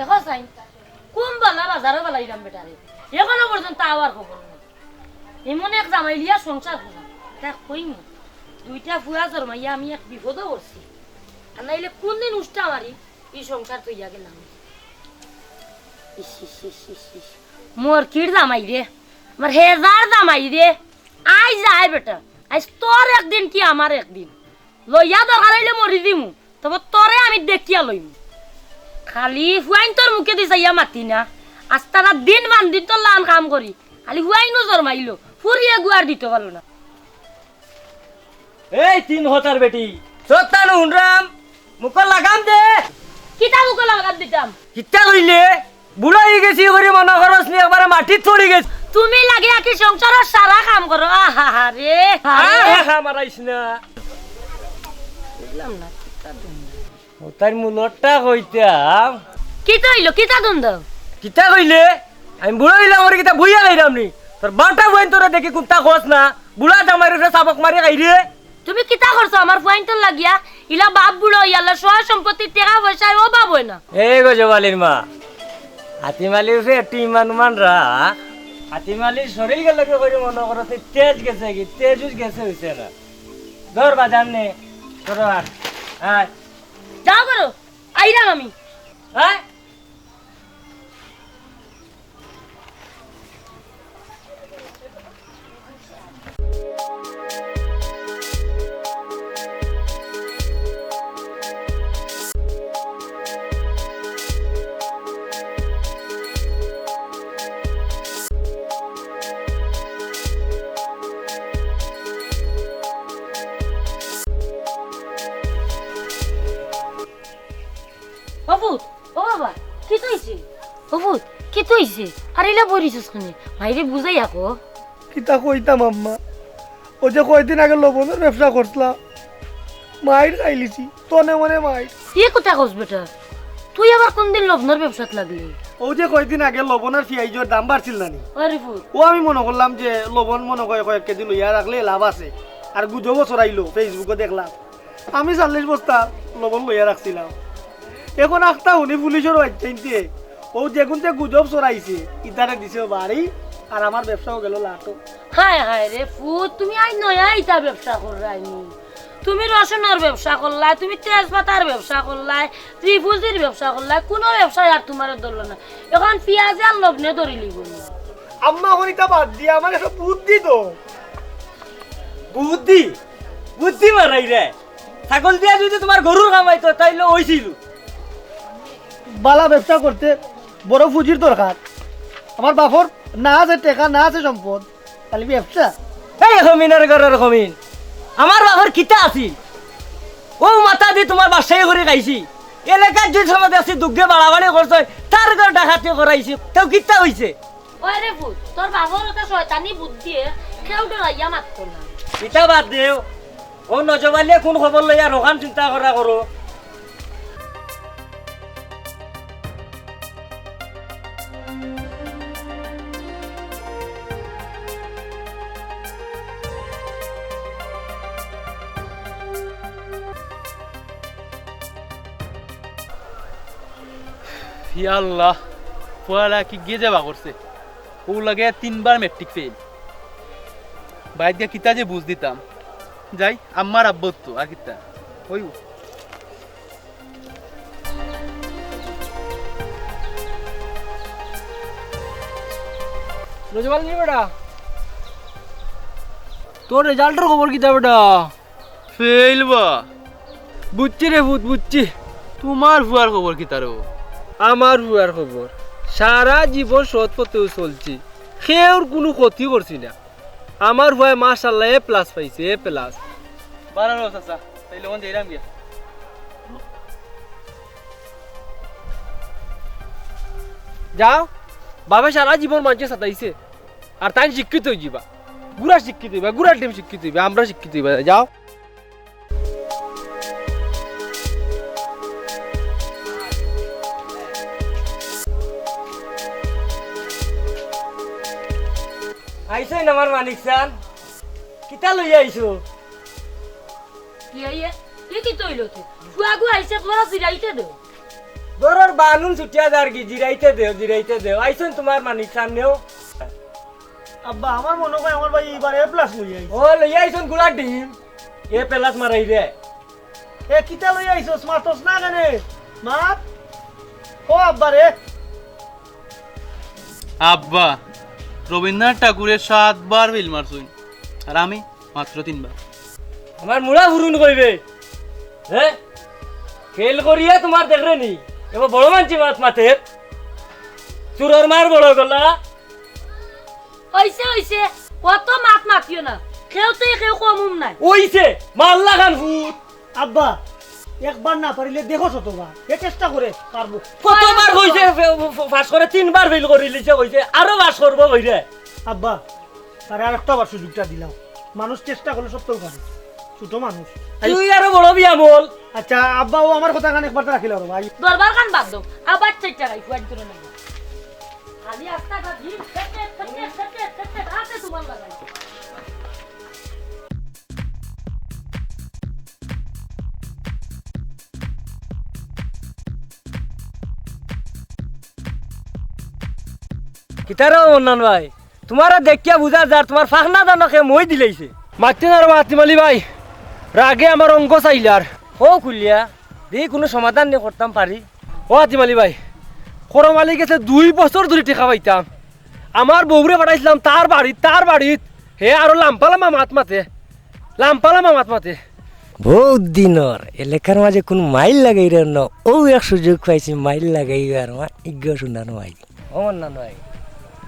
দেখো চাই কোন বেলা বাজারে বেলাইলাম বেটারে এখনো পর্যন্ত আওয়ার খবর না এমন এক জামাই লিয়া সংসার হলাম দেখ কইম দুইটা ফুয়া জন্মাইয়া আমি এক বিপদও করছি আর নাইলে কোনদিন উষ্টা মারি এই সংসার তৈয়া গেলাম মোর কির জামাই রে আমার হেজার জামাই রে আই যায় বেটা আজ তোর একদিন কি আমার একদিন লইয়া দরকার হইলে মরি দিমু তবে তোরে আমি দেখিয়া লইম খালি হুয়াইন তোর মুখে দিছে ইয়া মাতি না আজ তারা দিন দিন তোর লান কাম করি খালি হুয়াইনও জন্মাইলো ফুরিয়ে গুয়ার দিতে পারলো না এই তিন হতার বেটি সত্তানু হুনরাম মুখ লাগাম দে কিতা মুখে লাগাম দিতাম কিতা কইলে বুড়া হয়ে গেছি করে মনে করস নি একবারে মাটিত পড়ে গেছ তুমি লাগে কি সংসারের সারা কাম করো আহা রে আহা মারাইছ না বুঝলাম না কিতা দুন হতার মুলটা কইতাম কিতা হইলো কিতা দুন দাও কিতা কইলে আমি বুড়া হইলাম ওরে কিতা বইয়া গাইরাম নি তোর বাটা বইন তোরে দেখি কুত্তা খোস না বুড়া জামাইরে সাবক মারি গাইরে তুমি কিতা করছো আমার পয়েন্ট লাগিয়া ইলা বাপ বুড়ো ইয়ালা সয় সম্পত্তি টাকা পয়সা ও বাপ হয় না এই গো জবালির মা হাতিমালির সে একটু ইমান রাখ হাতিমালির শরীর গেলে করে মনে করো তেজ গেছে কি তেজ গেছে হইছে না ধর বাজার নে তোর আর হ্যাঁ যাও করো আইরাম আমি হ্যাঁ অবুত ও বাবা কি তুইছে অবুত কি তুইছে আর ইলা বরিছিস কোনে ভাইরে বুঝাই আকো কিতা কইতাম আম্মা ও যে কয়দিন আগে লবণের ব্যবসা করছিলাম মাইর খাইলিছি তনে মনে মাইর কি কথা কস বেটা তুই আবার কোন দিন লবণের ব্যবসাত লাগলি ও যে কয়দিন আগে লবণের পেঁয়াজের দাম বাড়ছিল না নি আরে ফুট ও আমি মনে করলাম যে লবণ মনে কয়েক কেজি লইয়া রাখলে লাভ আছে আর গুজবও ছড়াইলো ফেসবুকে দেখলাম আমি 40 বস্তা লবণ লইয়া রাখছিলাম এখন আখতা শুনি পুলিশের আইতে ও যেগুন যে গুজব ছড়াইছে ইতারে দিছে বাড়ি আর আমার ব্যবসাও গেল লাটো হায় হায় রে ফুট তুমি আই নয়া ইটা ব্যবসা কররাইনি তুমি রসুনের ব্যবসা করলাই তুমি তেজপাতার ব্যবসা করলাই ত্রিভুজির ব্যবসা করলাই কোনো ব্যবসা আর তোমার ধরলো না এখন পেঁয়াজ আর লবণে ধরিলি বলি আম্মা হরিতা বাদ দিয়ে আমার একটা বুদ্ধি তো বুদ্ধি বুদ্ধি মারাই রে ছাগল দিয়া যদি তোমার গরুর কামাইতো তাইলে হইছিল বালা ব্যবসা করতে বড় পুঁজির দরকার আমার বাপর না আছে টাকা না আছে সম্পদ খালি ব্যবসা এই খমিনের ঘরের খমিন আমার বাবার কিতা আছিল ও মাথা দিয়ে তোমার বাসায় করে খাইছি এলাকার যে সমাজে আছে দুগ্ধে বাড়াবাড়ি করছে তার ঘর ডাকাতি করাইছি তাও কিতা হইছে ওই রে ফুট তোর বাবার একটা শয়তানি বুদ্ধি কেউ ডরাইয়া মারত না কিতা বাদ দেও ও নজবালিয়ে কোন খবর লইয়া রোখান চিন্তা করা করো আল্লাহ পড়া কি গিয়ে যাবা করছে ও লাগে 3 বার মেট্রিক ফেল বাইর দিয়া কিতা যে বুঝ দিতাম যাই আমার আব্বত তো আর কিতা ওই রোজবাল নি বেটা তোর রেজাল্টের খবর কিতা বেটা ফেল বা বুঝছি রে ভূত বুঝছি তোমার ফুয়ার খবর কিতা রে আমার বুয়ার খবর সারা জীবন সৎ পথেও চলছি সেওর কোনো ক্ষতি করছি না আমার ভয় মাশাআল্লাহ এ প্লাস পাইছে এ প্লাস বারা রো চাচা তাইলে ওন দেইরাম গিয়া যাও বাবা সারা জীবন মানুষের সাতাইছে আর তাই শিক্ষিত হয়ে যাবা গুড়া শিক্ষিত হইবা গুড়ার টিম শিক্ষিত হইবা আমরা শিক্ষিত হইবা যাও আইসই আমার মানিক সান কিতা লইয়া আইছো কি আইয়ে কি কি তৈলো তে ফুয়া গু আইছে তোরা সিরাইতে দে গরর বানুন ছুটিয়া যার কি জিরাইতে দেও আইসন তোমার মানিক সামনেও আব্বা আমার মনে হয় আমার ভাই এবার এ প্লাস লই আইছে ও লই আইসন গুলা ডিম এ পেলাস মারাই রে এ কিতা লই আইছস মাতস না কেনে মাত ও আব্বা রে আব্বা রবীন্দ্রনাথ ঠাকুরের 7 বার ফেল মারছুন আর আমি মাত্র 3 বার। আমার মুড়া ফুরুন কইবে হ্যাঁ ফেল করিয়া তোমার দেখরে নি এবার বড় মানছি মাথের চুরর মার বড় গলা হইছে কত মাত মাতিও না কেউ কমুম নাই ওইছে মাল্লা খান ফুট আব্বা একবার না পারিলে দেখো শতবার এ চেষ্টা করে পারবো কতবার কইছে ফাঁস করে 3 বার ফেল করি লিছে কইছে আরো বাস করবো কইরে আব্বা তারে আর একটা বার সুযোগটা দিলাম মানুষ চেষ্টা করলে সত্যও পারে ছোট মানুষ তুই আরো বড় বিয়া বল আচ্ছা আব্বা ও আমার কথা কানে একবার রাখিল আর ভাই দরবার খান বাদ দাও আবার চাইটা গাই ফুয়াই তোর না খালি আস্তা গাধি খেতে হাতে তোমার লাগাই কিতারো মন্নন ভাই তোমারা দেখিয়া বুঝা যার তোমার ফাহনা দানকে মই দিলাইছে মারতে না মাতিমালি ভাই রাগে আমার অঙ্ক চাইলার ও খুলিয়া দেখি কোনো সমাধান নিয়ে করতাম পারি ও হাতিমালি ভাই করমালি গেছে 2 বছর ধরে টেকা পাইতাম আমার বউরে পাঠাইছিলাম তার বাড়িত হে আরো লাম্পালামা মাত মাতে বহুত দিনর এলাকার মাঝে কোন মাইল লাগাই রে ন ও এক সুযোগ পাইছি মাইল লাগাই আর মা ইজ্ঞ শুনার ভাই ও না নয়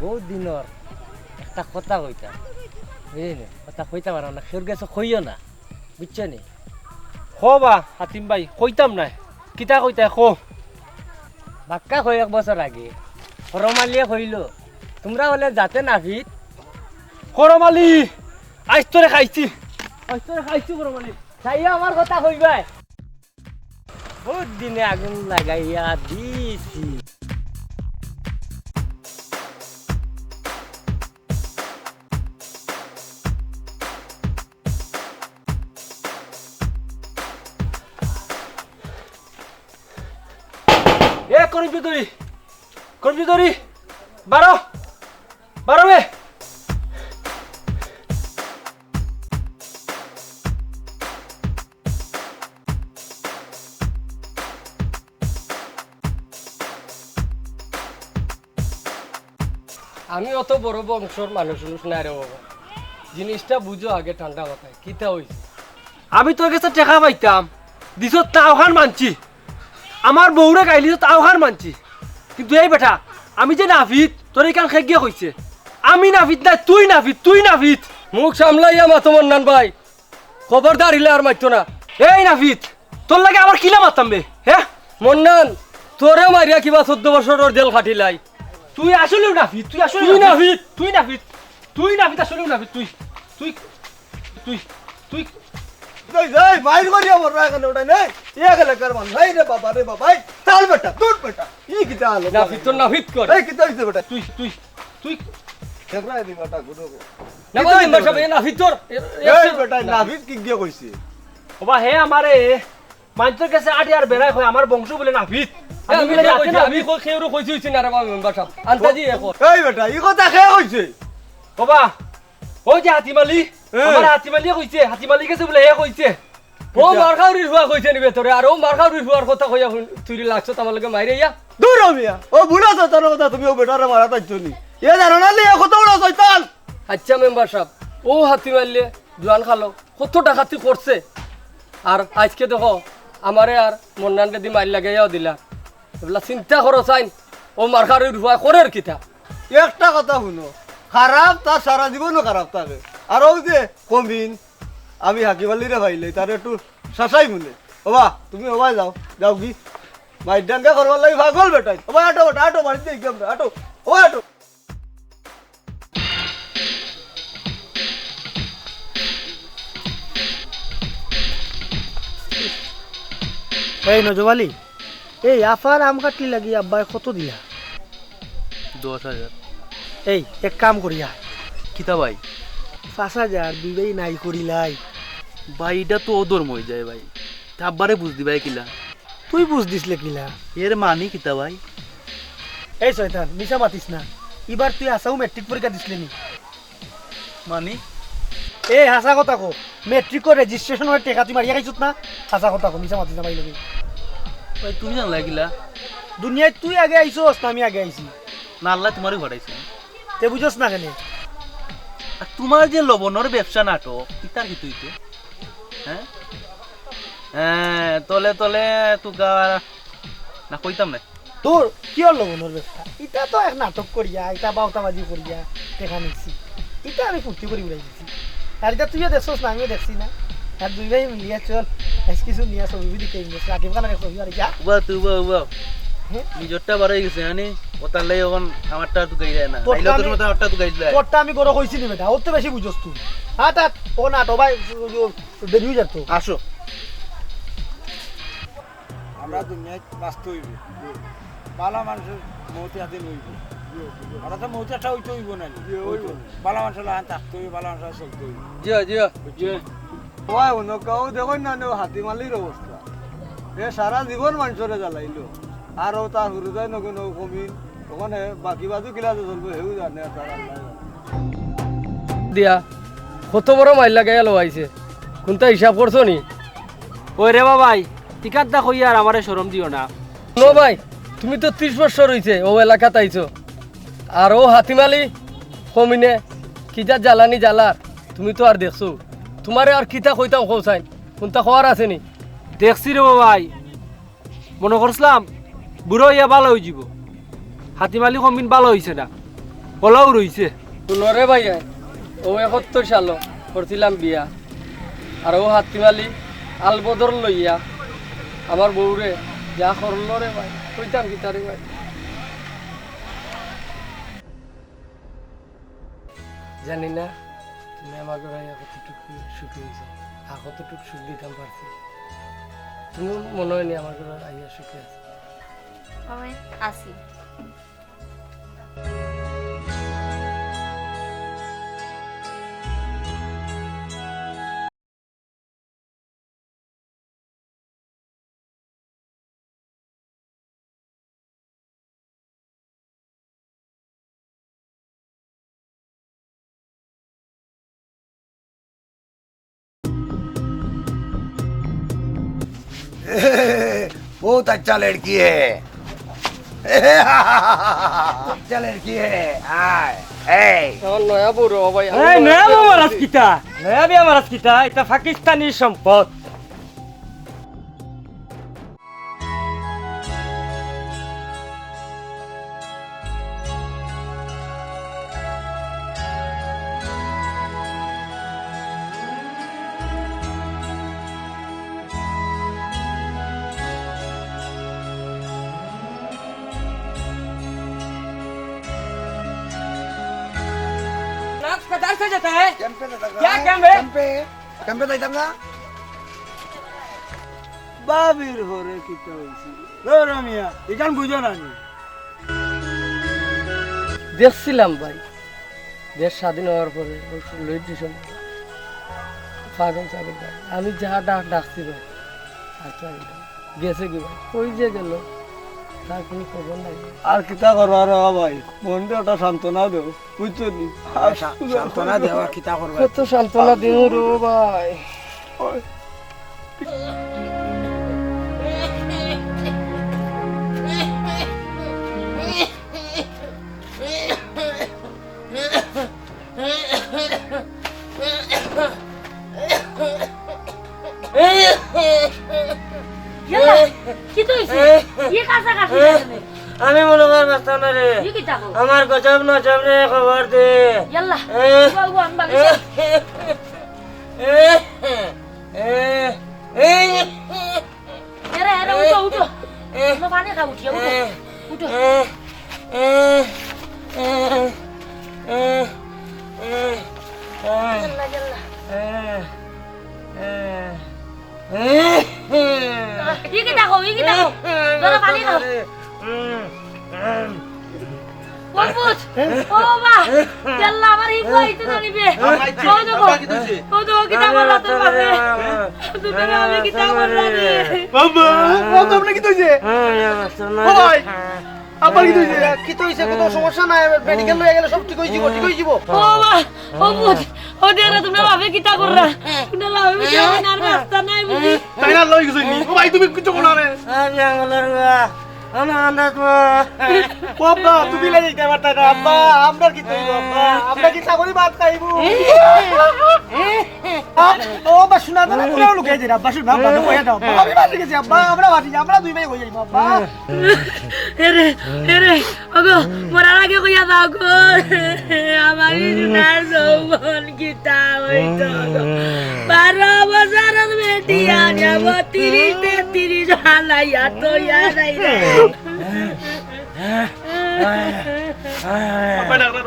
বহুত দিনর একটা কথা কইতাম বুঝলি কথা কইতে পারো না সের গেছে কইও না বুঝছো নি বা হাতিম ভাই কইতাম নাই কিতা কইতা খো বাক্কা কই 1 বছর আগে রমালিয়ে কইল তোমরা হলে যাতে নাভিত করমালি আজ তোরে খাইছি করমালি তাইয়া আমার কথা কইবাই বহুত দিনে আগুন লাগাইয়া দিছি এ কর্মজুদরি বারো বে আমি অত বড় বংশর মানুষ নাই রে বাবা জিনিসটা বুঝো আগে ঠান্ডা মাথায় কিতা হইছে আমি তোর কাছে টেকা পাইতাম দিছ তাওখান মানছি আমার বউরে গাইলি তাওখান মানছি কিন্তু এই বেটা আমি যে নাভিত তোর এই কান খেগিয়ে কইছে আমি নাভিত না তুই নাভিত মুখ সামলাইয়া মাতো মন্নান ভাই খবরদার ইলে আর মাইতো না এই নাভিত তোর লাগে আবার কিলা মারতাম বে হ্যাঁ মন্নান তোরে মারিয়া কিবা 14 বছরের জেল খাটিলাই তুই আসলেও নাভিত তুই আসলেও নাভিত তুই এই মাইর করিয়া মর রাখা না ওটা নেই এক এলাকার মান ভাই রে বাবা চাল বেটা দূর বেটা ই কিতা হলো না ফিত কর এই কিতা হইছে বেটা তুই খেবরাই দি বেটা গুলো না বলি মশাবে না ভিতর এই বেটা নাভিদ কি গিয়ে কইছে ওবা হে আমারে মানতর কাছে আটি আর বেড়াই হয় আমার বংশ বলে নাভিত আমি খেউরো কইছি না রে বাবা মেম্বার সাহেব আন্তাজি এখন এই বেটা ই কথা কে কইছে ওবা ওই যে হাতিমালি আমার হাতিমালি কইছে হাতিমালি কাছে বলে হে কইছে ও মারখাউরির হুয়া কইছে নিবে তোরে আর ও মারখাউরির হুয়ার কথা কইয়া তুই লাগছ আমার লগে মাইরে ইয়া দূর মিয়া ও বুড়া তো তোর কথা তুমি ও বেটারে মারা তাইছনি এ জানো না লে কত বড় শয়তান আচ্ছা মেম্বার সাহেব ও হাতি মারলে জোয়ান খালো কত ডাকাতি করছে আর আজকে দেখো আমারে আর মন্নানকে দি মাইল লাগাইয়াও দিলা এগুলা চিন্তা করো চাইন ও মারখাউরির হুয়া করে আর কিতা একটা কথা শুনো খারাপ তার সারা জীবনও খারাপ থাকে আর ওই যে কমিন আমি হাকিমালিরে ভাইলে তার একটু শাসাই মনে ওবা তুমি ওবাই যাও কি মাইর ডাঙ্গা করবার লাগি পাগল বেটাই ওবা আটো বাড়িতে দেখি আমরা আটো এই নজওয়ালি এই আফার আম কাটলি লাগি আব্বাই কত দিয়া 10,000 এই এক কাম করিয়া কিতা ভাই 5,000 দুইটাই নাই করিলাই ভাই এটা তো ওদর মই যায় ভাই তারবারে বুঝ দিবাই কিলা তুই বুঝ দিসলে কিলা এর মানি কিতা ভাই? এই শয়তান মিছা মাতিস না, এবার তুই আসাও মেট্রিক পরীক্ষা দিসলে নি? মানি এই হাসা কথা কো, মেট্রিকৰ রেজিস্ট্রেশন হয়ে টেকা তুই মারিয়া খাইছত না? হাসা কথা কো, মিছা মাতিস না ভাই লগে। ভাই তুমি জানলা গিলা? দুনিয়ায় তুই আগে আইছস না আমি আগে আইছি? না আল্লাহ তোমারই ঘটাইছে। তে বুঝছ না কেন? আর তোমার যে লবণের ব্যবসা নাটক ইতার কি তুই তো হ্যাঁ হ্যাঁ তলে তলে তোকা না কইতাম না। তোর কি হলো মনের ব্যবসা? এটা তো এক নাটক করিয়া, এটা বাউতাবাজি করিয়া টেকা নিচ্ছি, এটা আমি ফুর্তি করে উড়াই দিচ্ছি। আর এটা তুইও দেখছস না, আমিও দেখছি না। আর দুই ভাই মিলিয়া চল কিছু নিয়ে ছবি দিকে রাকিব খানের ছবি আর যা। উবা তুই উবা হ্যাঁ? নিজরটা বাড়াই গেছে জানি ওটার লাই এখন আমারটা তুকাই যায় না। তোরটা আইলো তোর আমি- মতো আমারটা তুকাই যায়। তোরটা আমি গরো কইছি নি বেটা, ওর তো বেশি বুঝছস তুই। হাট হাট ও নাটো ভাই দেরি হয়ে যেত। আসো আমরা দুনিয়ায় বাঁচতে হইব, বালা মানুষের মৌতে হাতে নইব, ওরা তো মৌতে একটা হইতে হইব না, বালা মানুষের লাহান থাকতে হইব, বালা মানুষের চলতে হইব। জিও জিও ওই অনকাও দেখুন না হাতিমালির অবস্থা, এ সারা জীবন মানুষরে জ্বালাইলো আর ও তার হৃদয় নগুন কমিন তখন বাকি বাজু কিলাতে চলবে হেউ জানে আর তার আল্লাহ জানে। দিয়া কত বড় মাইল লাগাই লইছে, কোনটা হিসাব করছো নি? ওই রে বাবাই টিকাত দা কই আর আমারে শরম দিও না। নো ভাই তুমি তো 30 বছর হইছে ও এলাকাতে আইছো, আর ও হাতিমালি কমিনে কিটা জ্বালানি জ্বালার তুমি তো আর দেখছো, তোমারে আর কিতা কইতাম কৌসাই কোনটা খবর আছে নি? দেখছি রে বাবাই, মনে করছিলাম বুড়ো ইয়া ভালো হয়ে যাব, হাতিমালি কমিন ভালো হইছে না, ওলাও রইছে। শুনরে ভাই ও 71 সাল করছিলাম বিয়া, আর ও হাতিমালি আলবদর লইয়া আমার বউরে যা করলো রে ভাই, কইতাম কি তারে ভাই। জানি না তুমি আমার ঘরে কতটুকু সুখী হয়েছে, আর কতটুকু সুখ দিতাম পারছি, তুমি মনে হয়নি আমার ঘরে আইয়া সুখী আছে। আসি बहुत अच्छा लड़की है, अच्छा लड़की है। आय আমার নয়া বড় ভাই এই নয়া বিয়া মারাজ কিতা, নয়া বিয়া মারাজ কিতা, এটা পাকিস্তানি সম্পদ। कदार से जाता है क्या कैंप है? कैंपे जाइताम ना বাবির ঘরে কিতা হইছে মিয়া এখান বুঝো না নি? দেখছিলাম ভাই দেশ স্বাধীন হওয়ার পরে পাগল চাগল ভাই, আমি যা ডাকছি ভাই আচ্ছা গেছে কি ভাই, ওই যে গেল তার কোনো খবর নাই। আর কিতা করো আর ভাই মনটা ওটা সান্ত্বনা দেও বুঝছো নি? সান্ত্বনা দেওয়া কিতা করবা? কত সান্ত্বনা দিন রো ভাই। ইয়াল্লা কি তো হইছে? ইয়ে কাঁচা কাশি লাগবে। আমি মনে কর ব্যস্ত না রে, ইয়ে কি তাকো? আমার গজব নজব রে খবর দে। ইয়াল্লা এ- বাবু আমি বালিশে এরে এরে উঠো উঠো আমরা পানি খাবো উঠিয়া উঠো উঠো ইয়াল্লা ইয়াল্লা ইয়ে কি তাকো জরা পানি খাও বলবুজ ও বাবা ইয়াল্লা আমার হিপ হইতে না নিবে ও দেখো ও দেখো কিতা করলা তোর বাপে তোরে আমি কিতা করলা রে বাবা বাবা আপনি কি হইছে ও ভাই আবার কি হইছে কি তো হইছে কোনো সমস্যা নাই মেডিকেল লয়ে গেলে সব ঠিক হই যাব ঠিক হই যাব ও মা ও বুঝ ও দেরা তোমরা বাপে কিতা করলা তোমরা বাপে কিতা আর রাস্তা নাই বুঝি তাই না লই গেছই নি ও ভাই তুমি কিছু কোনা রে জঙ্গলের আমি আন্দাজ বাবা তুমি লাই যাইতে পারতা না আব্বা আমরা কি তৈব আব্বা আমরা কি চাকরি ভাত খাইবো ও বা শোনা না পুরো লুকাই যাই আব্বা শোনা বাবা কইয়া দাও বাবা আমি বাড়ি গেছি আব্বা আমরা বাড়ি আমরা দুই ভাই কই যাইবো আব্বা এরে ওগো মরার আগে কইয়া দাও গো আমার সোনার যৌবন কিতা হইতো 12 বছরের বেটি আজ 30 হালাইয়া তো নাই রে আব্বা ডাক্তার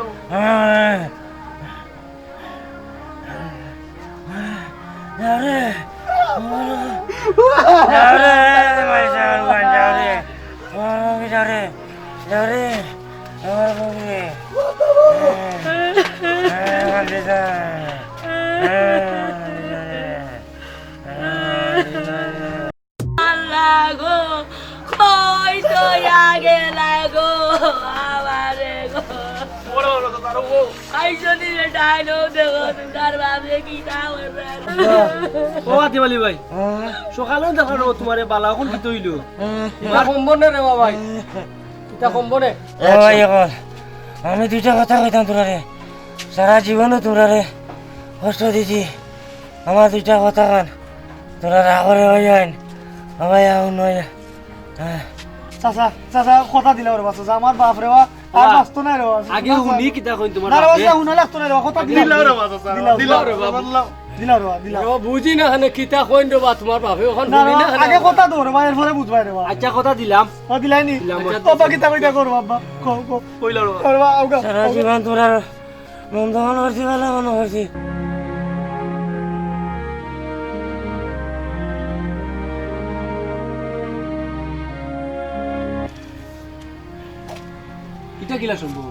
আল্লাহ গো কই তো আগে লাগো আমারে গো বড় বড় কথা ও আইজনি রে ডাইলো দেখো তোমার বাপে কি দাও ও আতিমালি ভাই সকালেও দেখানো তোমারে বালা এখন কি তৈল এটা সম্বন্ধ রে ভাই এটা সম্বন্ধ আমি দুইটা কথা কইতাম তোরারে সারা জীবনও তোরারে কষ্ট দিছি আমার দুইটা কথা কান তোরা রাগরে হয়ে যান আমার এখন নয় চাচা চাচা কথা দিলা রে বাচ্চা আমার বাপ রে আর বাস্তু নাই রে আগে শুনি কিতা কইন তোমার না রে বাপে? বাচ্চা হুনা লাগতো না রে কথা দিলা রে বাচ্চা দিলা রে বাবা দিলা রে দিলা ও বুঝি না খানে কিতা কইন রে বা তোমার বাপে এখন না শুনি না খানে আগে কথা দো রে ভাই এরপরে বুঝবাই রে বাবা আচ্ছা কথা দিলাম ও দিলাই নি বাবা কিতা কইতা কর বাবা কো কো কইলা রে বাবা আউগা সারা জীবন তোরা মন দহন করছি ভালো মনে করছি এটা কিলা সম্ভব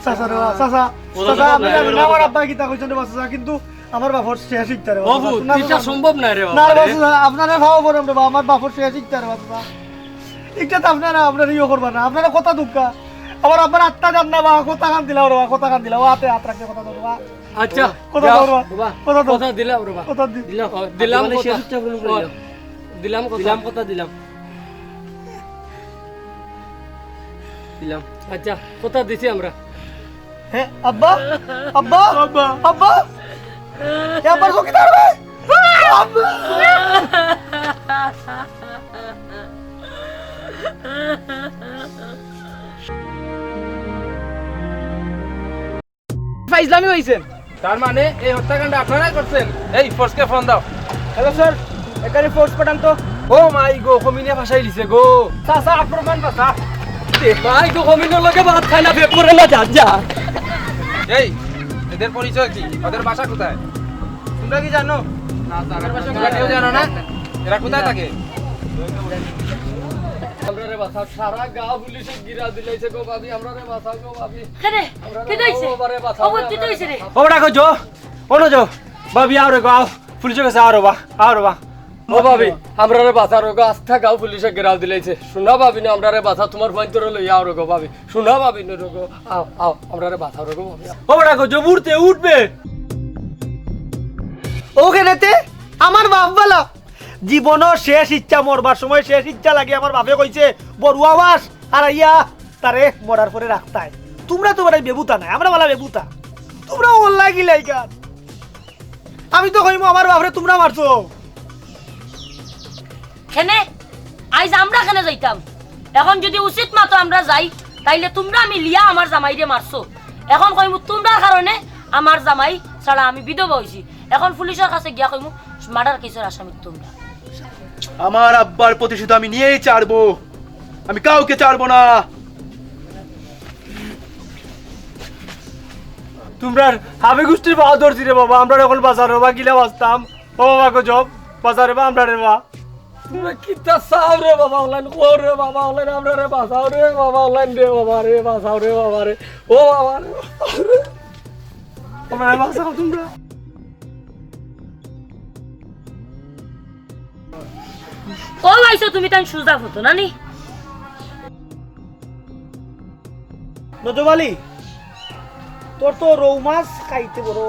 চাচা রে চাচা চাচা আমি জানি না আমার আব্বা কিতা কইছেন রে বাচ্চা কিন্তু আমার বাপর শেষ ইচ্ছা রে বাবু এটা সম্ভব না রে না বাবা রে বাচ্চা আপনারা ভাও বলেন রে বাবা আমার বাপর শেষ ইচ্ছা রে বাচ্চা এটা তো আপনারা ইয়ে করবা না আপনারা কথা দুঃখা আমার আব্বার আত্মা জান না বা কথা কান দিলা রে কথা কান দিলা ও হাতে হাত রাখতে কথা ধরবা আচ্ছা কথা যাও, ধরবা বাবা, কথা ধর কথা দিলাম রে বাবা কথা দি দিলাম দিলাম মানে কথা। শেষ ইচ্ছা পূরণ করে দাও। দিলাম কথা দিলাম কথা দিলাম দিলাম আচ্ছা কথা দিছি আমরা হ্যাঁ আব্বা আব্বা আব্বা আব্বা এ আব্বার সঙ্গে দাঁড়াবে আব্বা ফাইজলামি হইছেন তার মানে এই হত্যাকাণ্ড আপনারা করছেন এই ফোর্সকে ফোন দাও হ্যালো স্যার এখানে ফোর্স পাঠান তো ও মাই গো কমিনে ভাষাই দিছে গো চাচা আপনার মান বাসা ভাই গো কমিনের লগে ভাত খাই না বেপ করে না যা যা এই এদের পরিচয় কি ওদের বাসা কোথায় তোমরা কি জানো না তোমরা কেউ জানো না এরা কোথায় থাকে আমরারে বাসা সারা গাঁও পুলিশে গিরা দিলাইছে গো ভাবি আমরারে বাসা গো ভাবি কেনে কি দইছে ও কি দইছে রে ও বড়া কো জো ওনো জো ভাবি আও রে গাও পুলিশে কাছে আও রে বা ও ভাবি আমরারে বাসা রে গো আস্থা গাঁও পুলিশে গিরাও দিলাইছে শুনা ভাবি না আমরারে বাসা তোমার ফাইন তোরে লই আও রে গো ভাবি শুনা ভাবি না রে গো আও আও আমরারে বাসা রে গো ভাবি ও বড়া কো জো উঠতে উঠবে ওখানেতে আমার বাপ বলা জীবনও শেষ ইচ্ছা মরবার সময় শেষ ইচ্ছা লাগে আমার বাপে কইছে বড়ুয়া বাস আর ইয়া তারে মরার পরে রাখতায় তোমরা তো বড় বেবুতা নাই আমরা বলা বেবুতা তোমরা ওল্লা গিলাই গান আমি তো কইমু আমার বাপরে তোমরা মারছো কেনে আইজ আমরা কেনে যাইতাম এখন যদি উচিত মতো আমরা যাই তাইলে তোমরা মিলিয়া আমার জামাইরে মারছো এখন কইমু তোমরার কারণে আমার জামাই ছাড়া আমি বিধবা হইছি এখন পুলিশের কাছে গিয়া কইমু মার্ডার কেসের আসামি তোমরা আমার আব্বার প্রতিশোধ আমি নিয়েই ছাড়বো আমি কাউকে ছাড়বো না তোমরা হাবে গোষ্ঠীর বাহাদুর রে বাবা আমরা এখন বাজার বা গিলা বাঁচতাম ও বাবা গো জব বাজারে বা আমরা রে বা তোমরা কিতা চাও রে বাবা অনলাইন কর রে বাবা অনলাইন আমরা রে বাঁচাও রে বাবা অনলাইন রে বাবা রে বাঁচাও রে বাবা রে ও বাবা রে তোমরা বাঁচাও তোমরা ও ভাইছো তুমি তাই সুজা হতো না নি নজবালি তোর তো রৌ মাছ খাইতে বড়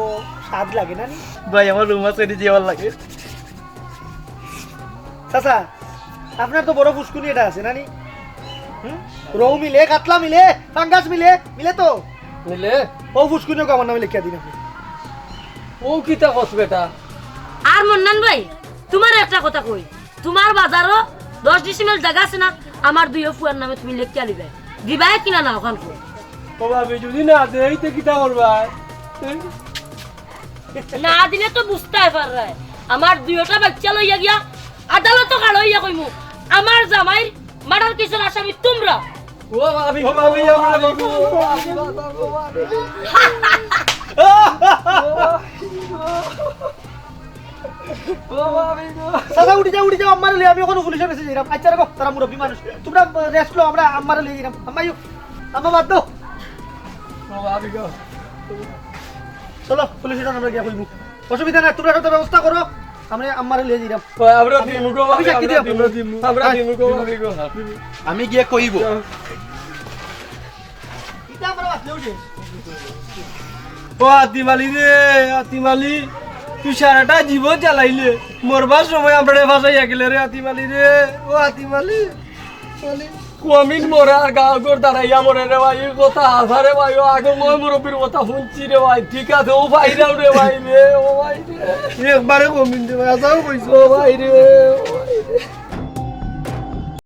স্বাদ লাগে না নি? ভাই আমার রুম আছে এটি যেবার লাগে চাচা আপনার তো বড় ফুসকুনি এটা আছে না নি? রৌ মিলে কাতলা মিলে ফাঙ্গাস মিলে মিলে তো মিলে ও ফুসকুনিও আমার নামে লিখিয়া দিন আপনি। ও কিতা কস বেটা আর মন্নান ভাই তোমার একটা কথা কই তোমার বাজারও 10 ডিসিমেল জায়গা আছে না আমার দুই ফুয়ার নামে তুমি লেখিয়া লিবে দিবাই কিনা না ওখান কই ও ভাবি যদি না দেই তো কিতা করবা না দিলে তো বুঝতে পারে আমার দুইটা বাচ্চা লইয়া গিয়া আদালত কাল হইয়া কইমু আমার জামাই মার্ডার কেসের আসামি তোমরা ও ভাবি আমরা দিব চাচা উঠে যাও আম্মারে লিয়ে আমি ওখানে পুলিশের কাছে যাইরাম। আচ্ছা রাখো তারা মুরব্বী মানুষ তোমরা রেস্ট লো আমরা আম্মারে লিয়ে যাইরাম। আম্মা বাদ দাও চলো পুলিশের আমরা গিয়া কইবো অসুবিধা নাই তোমরা একটা ব্যবস্থা করো আমরা আম্মারে লিয়ে যাইরাম। আমরা দিমু গো ভাবি আমরা দিমু গো ভাবি গো আমি গিয়ে কইব এটা আমরা বাঁচলেও শেষ। ও আতিমালি রে আতিমালি তুই সারাটা জীবন চালাইলে মরবার সময় আমরা ফাঁসাইয়া গেলে রে আতিমালি রে ও আতিমালি কমিন মরে আর গাঁও গড় দাঁড়াইয়া মরে রে ভাই এই কথা আসারে ভাই ও আগে মই মুরব্বীর কথা শুনছি রে ভাই ঠিক আছে ও ভাইরাও রে ভাই রে ও ভাই রে একবারে কমিন দে ভাই আসাও কইছো ও ভাই রে ও ভাই রে